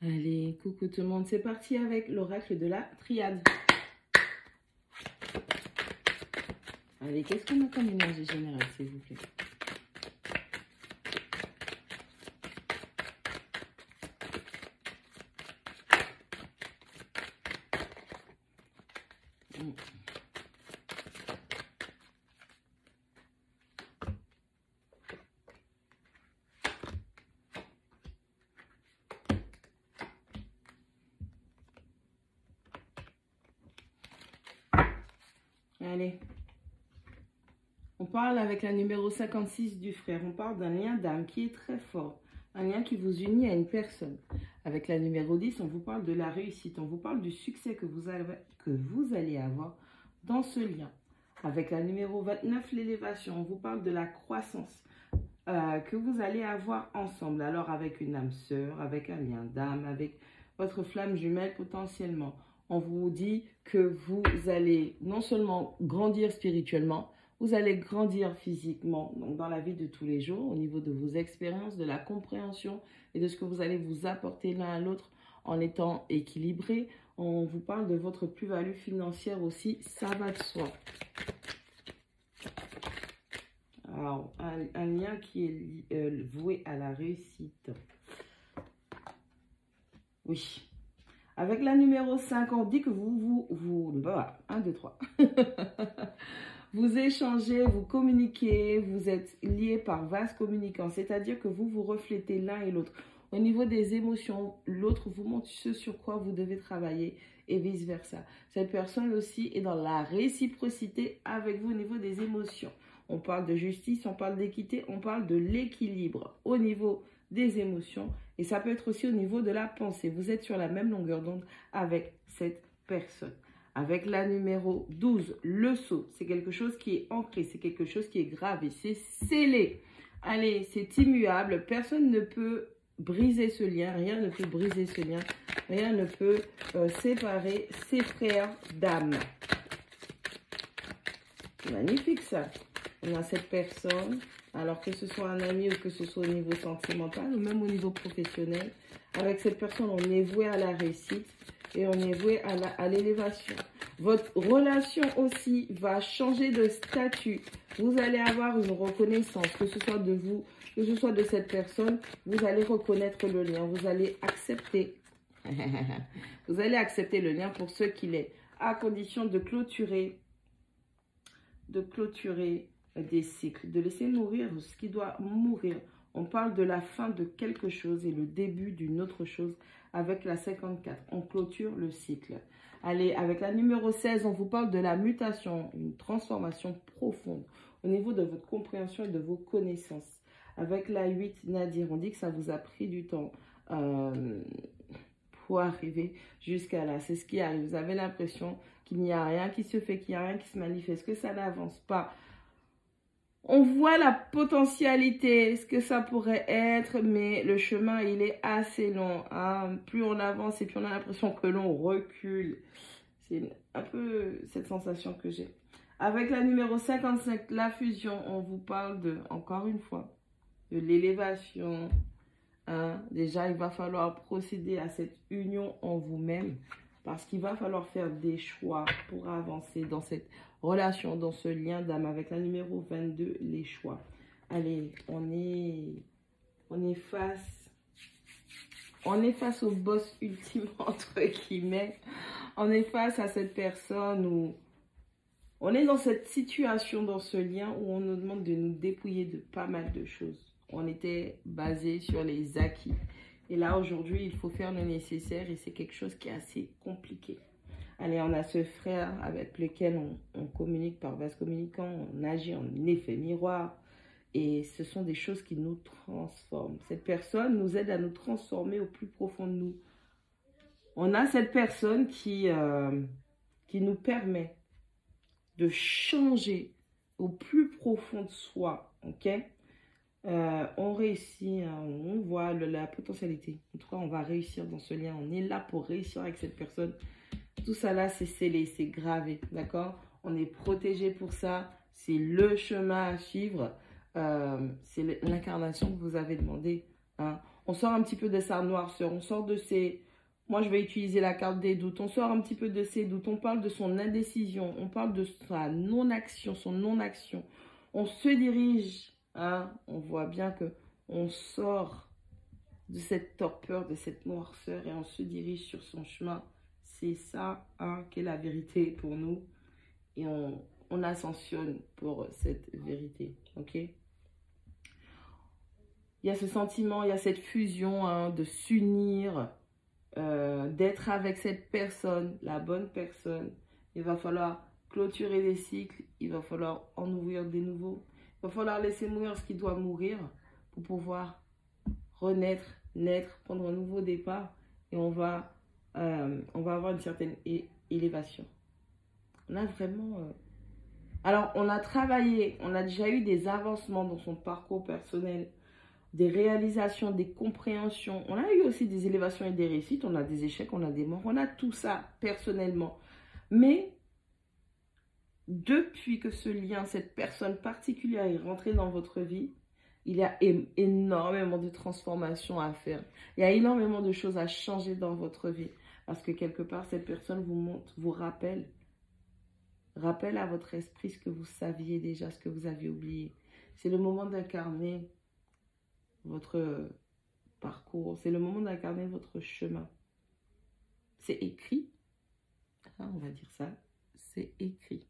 Allez, coucou tout le monde, c'est parti avec l'oracle de la triade. Allez, qu'est-ce qu'on a comme énergie générale, s'il vous plaît? Allez, on parle avec la numéro 56 du frère. On parle d'un lien d'âme qui est très fort. Un lien qui vous unit à une personne. Avec la numéro 10, on vous parle de la réussite. On vous parle du succès que vous allez avoir dans ce lien. Avec la numéro 29, l'élévation. On vous parle de la croissance que vous allez avoir ensemble. Alors avec une âme sœur, avec un lien d'âme, avec votre flamme jumelle potentiellement. On vous dit que vous allez non seulement grandir spirituellement, vous allez grandir physiquement, donc dans la vie de tous les jours, au niveau de vos expériences, de la compréhension et de ce que vous allez vous apporter l'un à l'autre en étant équilibré. On vous parle de votre plus-value financière aussi, ça va de soi. Alors, un lien qui est voué à la réussite. Oui. Avec la numéro 5, on dit que vous 1, 2, 3. Vous échangez, vous communiquez, vous êtes liés par vase communicant. C'est-à-dire que vous vous reflétez l'un et l'autre. Au niveau des émotions, l'autre vous montre ce sur quoi vous devez travailler et vice-versa. Cette personne aussi est dans la réciprocité avec vous au niveau des émotions. On parle de justice, on parle d'équité, on parle de l'équilibre au niveau des émotions. Et ça peut être aussi au niveau de la pensée. Vous êtes sur la même longueur d'onde avec cette personne. Avec la numéro 12, le sceau. C'est quelque chose qui est ancré, c'est quelque chose qui est gravé, c'est scellé. Allez, c'est immuable. Personne ne peut briser ce lien, rien ne peut briser ce lien. Rien ne peut séparer ses frères d'âme. Magnifique ça. On a cette personne, alors que ce soit un ami ou que ce soit au niveau sentimental ou même au niveau professionnel. Avec cette personne, on est voué à la réussite et on est voué à l'élévation. Votre relation aussi va changer de statut. Vous allez avoir une reconnaissance, que ce soit de vous, que ce soit de cette personne. Vous allez reconnaître le lien. Vous allez accepter. Vous allez accepter le lien pour ce qu'il est, à condition de clôturer des cycles, de laisser mourir ce qui doit mourir. On parle de la fin de quelque chose et le début d'une autre chose avec la 54. On clôture le cycle. Allez, avec la numéro 16, on vous parle de la mutation, une transformation profonde au niveau de votre compréhension et de vos connaissances. Avec la 8, Nadir, on dit que ça vous a pris du temps pour arriver jusqu'à là. C'est ce qui arrive. Vous avez l'impression qu'il n'y a rien qui se fait, qu'il n'y a rien qui se manifeste, que ça n'avance pas. On voit la potentialité, ce que ça pourrait être, mais le chemin, il est assez long. Hein. Plus on avance et plus on a l'impression que l'on recule. C'est un peu cette sensation que j'ai. Avec la numéro 55, la fusion, on vous parle de, encore une fois, de l'élévation. Hein. Déjà, il va falloir procéder à cette union en vous-même. Parce qu'il va falloir faire des choix pour avancer dans cette relation, dans ce lien d'âme. Avec la numéro 22, les choix. Allez, on est face au boss ultime, entre guillemets. On est face à cette personne où on est dans cette situation, dans ce lien où on nous demande de nous dépouiller de pas mal de choses. On était basé sur les acquis. Et là, aujourd'hui, il faut faire le nécessaire et c'est quelque chose qui est assez compliqué. Allez, on a ce frère avec lequel on communique par vase communicant, on agit en effet miroir. Et ce sont des choses qui nous transforment. Cette personne nous aide à nous transformer au plus profond de nous. On a cette personne qui nous permet de changer au plus profond de soi, ok ? On réussit, on voit la potentialité. En tout cas, on va réussir dans ce lien. On est là pour réussir avec cette personne. Tout ça là, c'est scellé, c'est gravé, d'accord? On est protégé pour ça. C'est le chemin à suivre. C'est l'incarnation que vous avez demandé. Hein. On sort un petit peu de sa noirceur, on sort de ses... Moi, je vais utiliser la carte des doutes. On sort un petit peu de ses doutes. On parle de son indécision. On parle de sa non-action, son non-action. On se dirige, hein, on voit bien que on sort de cette torpeur, de cette noirceur et on se dirige sur son chemin. C'est ça, hein, qui est la vérité pour nous. Et on ascensionne pour cette vérité, ok? Il y a ce sentiment, il y a cette fusion, hein, de s'unir, d'être avec cette personne, la bonne personne. Il va falloir clôturer les cycles, il va falloir en ouvrir des nouveaux. Il va falloir laisser mourir ce qui doit mourir pour pouvoir renaître, naître, prendre un nouveau départ et on va avoir une certaine élévation. On a vraiment... Alors, on a travaillé, on a déjà eu des avancements dans son parcours personnel, des réalisations, des compréhensions. On a eu aussi des élévations et des réussites, on a des échecs, on a des morts, on a tout ça personnellement. Mais depuis que ce lien, cette personne particulière est rentrée dans votre vie, il y a énormément de transformations à faire. Il y a énormément de choses à changer dans votre vie. Parce que quelque part, cette personne vous montre, vous rappelle à votre esprit ce que vous saviez déjà, ce que vous aviez oublié. C'est le moment d'incarner votre parcours. C'est le moment d'incarner votre chemin. C'est écrit. On va dire ça. C'est écrit.